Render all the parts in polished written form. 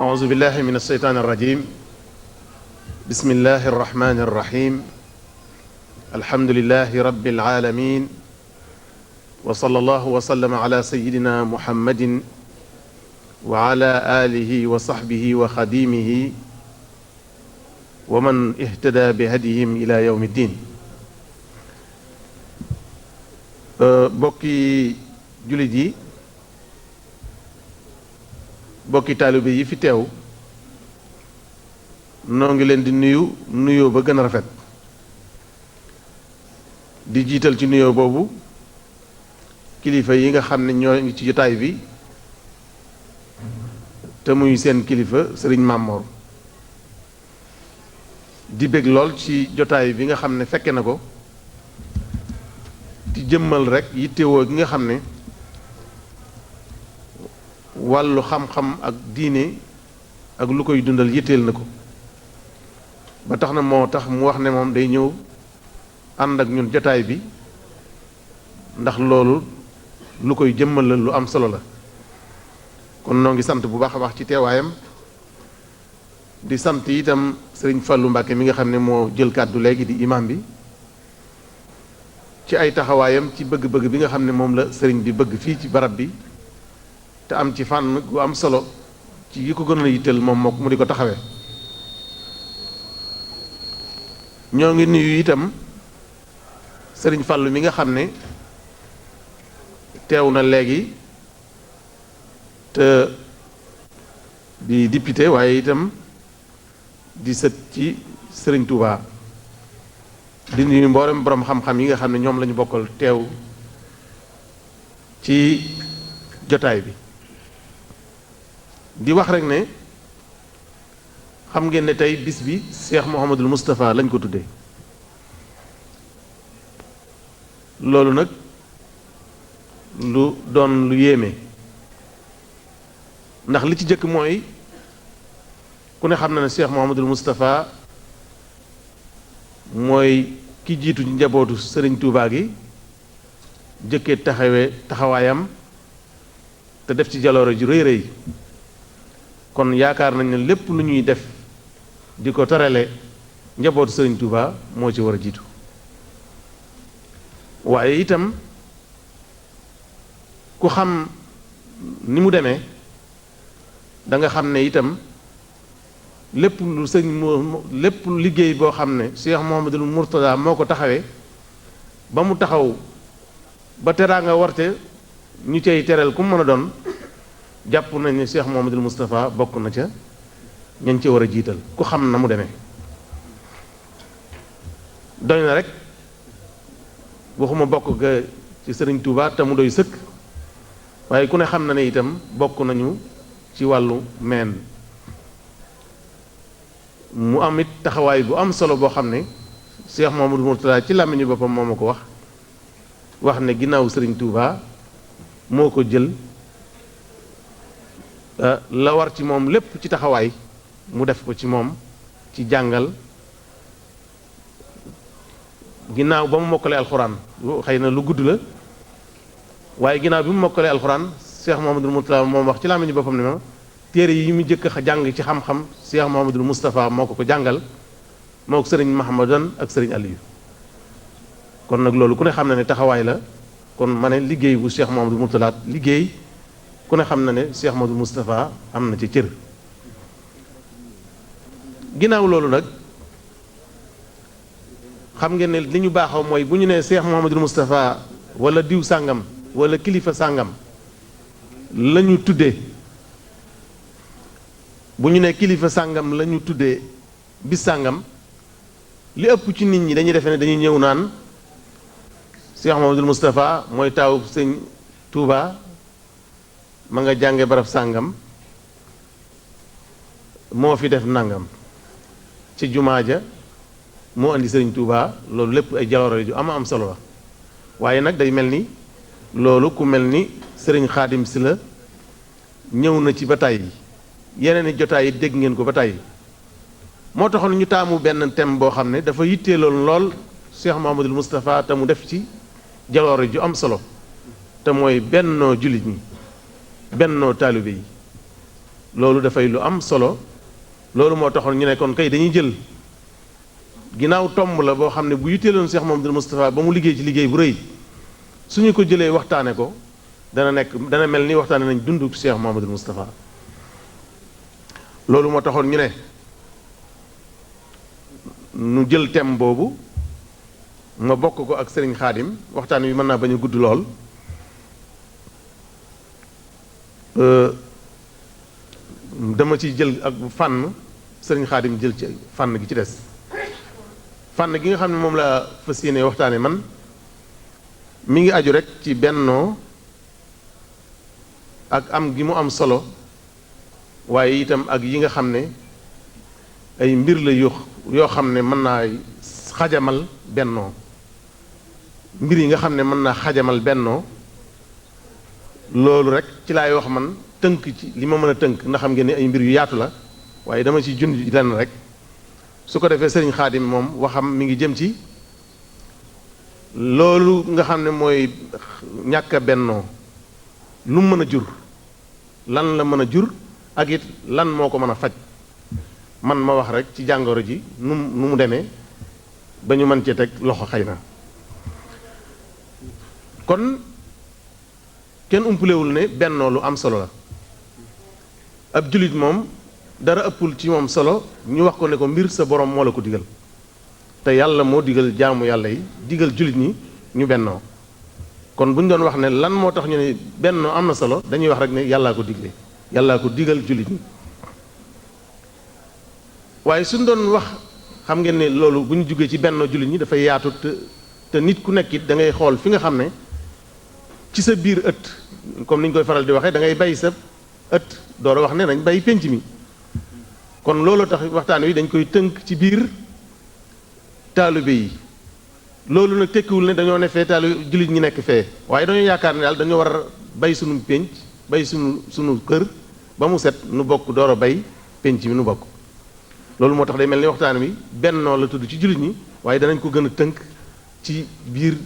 أعوذ بالله من الشيطان الرجيم بسم الله الرحمن الرحيم الحمد لله رب العالمين وصلى الله وسلم على سيدنا محمد وعلى آله وصحبه وخديمه ومن اهتدى بهديهم إلى يوم الدين bokki jullit yi bokki taalibe yi fi teew noo ngi leen di nuyoo ba gën a rafet di jiital ci nuyoo boobu kilifa yi nga xam ne ñoo ngi ci jotaay bi te muy seen kilifa sëriñ Mamor di bég lool ci jotaay bi nga xam ne fekke na ko di jëmmal rek yittewoo gi nga xam ne wàllu xam-xam ak diine ak lu koy dundal yitteel na ko ba tax na moo tax mu wax ne moom day ñëw ànd ak ñun jotaay bi ndax loolu lu koy jëmmal la lu am solo la kon noo ngi sant bu baax a baax ci teewaayam di sant itam sëriñ Fallou Mbacke mi nga xam ne moo jël kàddu léegi di imam bi ci ay taxawaayam ci bëgg-bëgg bi nga xam ne moom la sëriñ bi bëgg fii ci barab bi te am ci fànn gu am solo ci yi ko gën a yitteel moom mook mu di ko taxawee ñoo ngi nuyu itam sëriñ Fallou mi nga xam ne teew na léegi te di député waaye itam di sët ci sëriñ Touba di nuyu mboolem borom xam-xam yi nga xam ne ñoom la ñu bokkal teew ci jotaay bi di wax rek ne xam ngeen ne tey bis bi Cheikh Mouhamadul Moustapha lañ ko tuddee loolu nag lu doon lu yéeme ndax li ci jëkk mooy ku ne xam na ne Cheikh Mouhamadul Moustapha mooy ki jiitu ci njabootu Sëriñ Tuubaa gi jëkkee taxawaayam te def ci jaloore ju rëy rëy kon yaakaar nañ ne lépp lu ñuy def di ko tarale njabootu Sëriñ Tuubaa moo ci war a jiitu waaye itam ku xam ni mu demee da nga xam ne itam lépp lu liggéey boo xam ne Cheikh Mouhamadul Mourtada moo ko taxawee ba mu taxaw ba teraanga warte ñu cay teral ku mën a doon jàpp nañ ne Cheikh Mouhamadul Moustapha bokk na ca ñañ ci war a jiital ku xam na mu demee doy na rek waxuma bokk ga ci Sëriñ Touba te mu doy sëkk waaye ku ne xam na ne itam bokk nañu ci wàllu meen mu am it taxawaay bu am solo boo xam ne Cheikh Mouhamadul Mourtada ci làmmiñu boppam moo ma ko wax ne ginnaaw Sëriñ Touba moo ko jël la war ci moom lépp ci taxawaay mu def ko ci moom ci jàngal ginnaaw ba mu mokkalee alxuraan xëy na lu gudd la waaye ginnaaw bi mu mokkalee alxuraan Cheikh Mouhamadul Mourtada moom wax ci làmmiñu boppam ne ma téere yi mu jëkk a jàng ci xam-xam Cheikh Mouhamadul Moustapha moo ko jàngal moo ko sëriñ Mahamadan ak sëriñ Aliou kon nag loolu ku ne xam na ne taxawaay la kon ma ne liggéey bu Cheikh Mouhamadul Mourtada liggéey ku ne xam na ne Cheikh Mouhamadul Moustapha am na ci cër ginnaaw loolu nag xam ngeen ne li ñu baaxoo mooy bu ñu nee Cheikh Mouhamadul Moustapha wala diw sàngam wala kilifa sàngam la ñu tuddee bu ñu nee kilifa sàngam la ñu tuddee bis sàngam li ëpp ci nit ñi dañuy defe ne dañuy ñëw naan Cheikh Mouhamadul Moustapha mooy taawu sëñ Touba ma nga jànge barab sàngam moo fi def nangam ci jumaa ja moo andi sëriñ Touba loolu lépp ay jaloore ju am solo la waaye nag day mel ni loolu ku mel ni sëriñ Xaadim si la ñëw na ci ba tàyyi yeneen i jotaay yi dégg ngeen ko ba tàyyi moo taxoon ñu taamu benn thème boo xam ne dafa yitteeloon lool Cheikh Mouhamadul Moustapha te mu def ci jaloore ju am solo te mooy bennoo jullit ñi bennoo taalibe yi loolu dafay lu am solo loolu moo taxoon ñu ne kon kay dañuy jël ginnaaw tomb la boo xam ne bu yitteeloon Cheikh Mouhamadoul Moustapha ba mu liggéey ci liggéey bu rëy suñu ko jëlee waxtaane ko dana mel ni waxtaane nañ dundu Cheikh Mouhamadoul Moustapha loolu moo taxoon ñu ne nu jël thème boobu ma bokk ko ak Serigne Khadim waxtaan wi mën naa bañ a gudd lool dama ci jël ak fànn Serigne Khadim jël ci fànn gi ci des fànn gi nga xam ne moom la fas yéene waxtaane man mi ngi aju rek ci bennoo ak am gi mu am solo waaye itam ak yi nga xam ne ay mbir la yoo xam ne mën naa xajamal bennoo mbir yi nga xam ne mën naa xajamal bennoo loolu rek ci laay wax man tënk ci li ma mën a tënk ndax xam ngeen ne ay mbir yu yaatu la waaye dama ci junj lenn rek su ko defee Serigne Khadim moom waxam mi ngi jëm ci loolu nga xam ne mooy ñàkk a bennoo lu mu mën a jur lan la mën a jur ak it lan moo ko mën a faj man ma wax rek ci jàngoro ji nu mu demee ba ñu mën cee teg loxo xëy na kon kenn umpulewul ne bennoo lu am solo la ab jullit moom dara ëppul ci moom solo ñu wax ko ne ko mbir sa borom moo la ko digal te yàlla moo digal jaamu yàlla yi digal jullit ñi ñu bennoo kon bu ñu doon wax ne lan moo tax ñu ne bennoo am na solo dañuy wax rek ne yàllaa ko digle yàllaa ko digal jullit ñi waaye suñ doon wax xam ngeen ne loolu bu ñu jógee ci bennoo jullit ñi dafay yaatu te nit ku nekk it da ngay xool fi nga xam ne ci sa biir ëtt comme ni ñu koy faral di waxee da ngay bay sa ëtt door a wax ne nañ bay pénc mi kon loolu tax waxtaan wi dañ koy tënk ci biir taalibe yi loolu nag tekkiwul ne dañoo ne fee taalibe jullit ñi nekk fee waaye dañoo yaakaar ne daal dañoo war a bay sunu pénc bay sunu kër ba mu set nu bokk door a bay pénc mi nu bokk loolu moo tax day mel ni waxtaan wi bennoo la tudd ci jullit ñi waaye danañ ko gën a tënk ci biir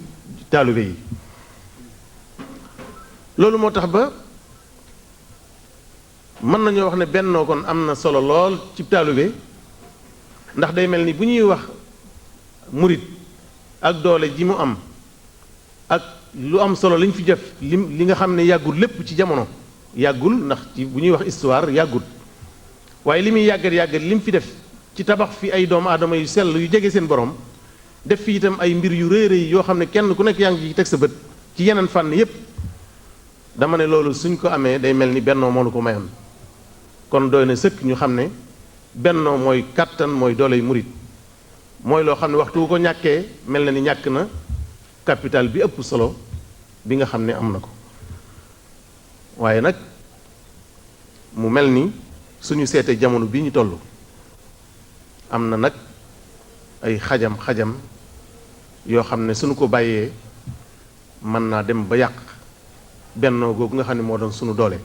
taalibe yi loolu moo tax ba mën nañoo wax ne bennoo kon am na solo lool ci taalibe ndax day mel ni bu ñuy wax murit ak doole ji mu am ak lu am solo liñ fi def li nga xam ne yàggul lépp ci jamono yàggul ndax ci bu ñuy wax histoire yàggul waaye li muy yàggat li mu fi def ci tabax fi ay doomu aadama yu sell yu jege seen borom def fi itam ay mbir yu rëy rëy yoo xam ne kenn ku nekk yaa ngi ci teg sa bët ci yeneen fànn yépp dama ne loolu suñ ko amee day mel ni bennoo moo nu ko mayoon kon doy na sëkk ñu xam ne bennoo mooy kàttan mooy dooley murit mooy loo xam ne waxtu wu ko ñàkkee mel na ni ñàkk na capital bi ëpp solo bi nga xam ne am na ko waaye nag mu mel ni suñu seetee jamono bi ñu toll am na nag ay xajam yoo xam ne suñu ko bàyyee mën naa dem ba yàq bennoo googu nga xam ne moo doon suñu doole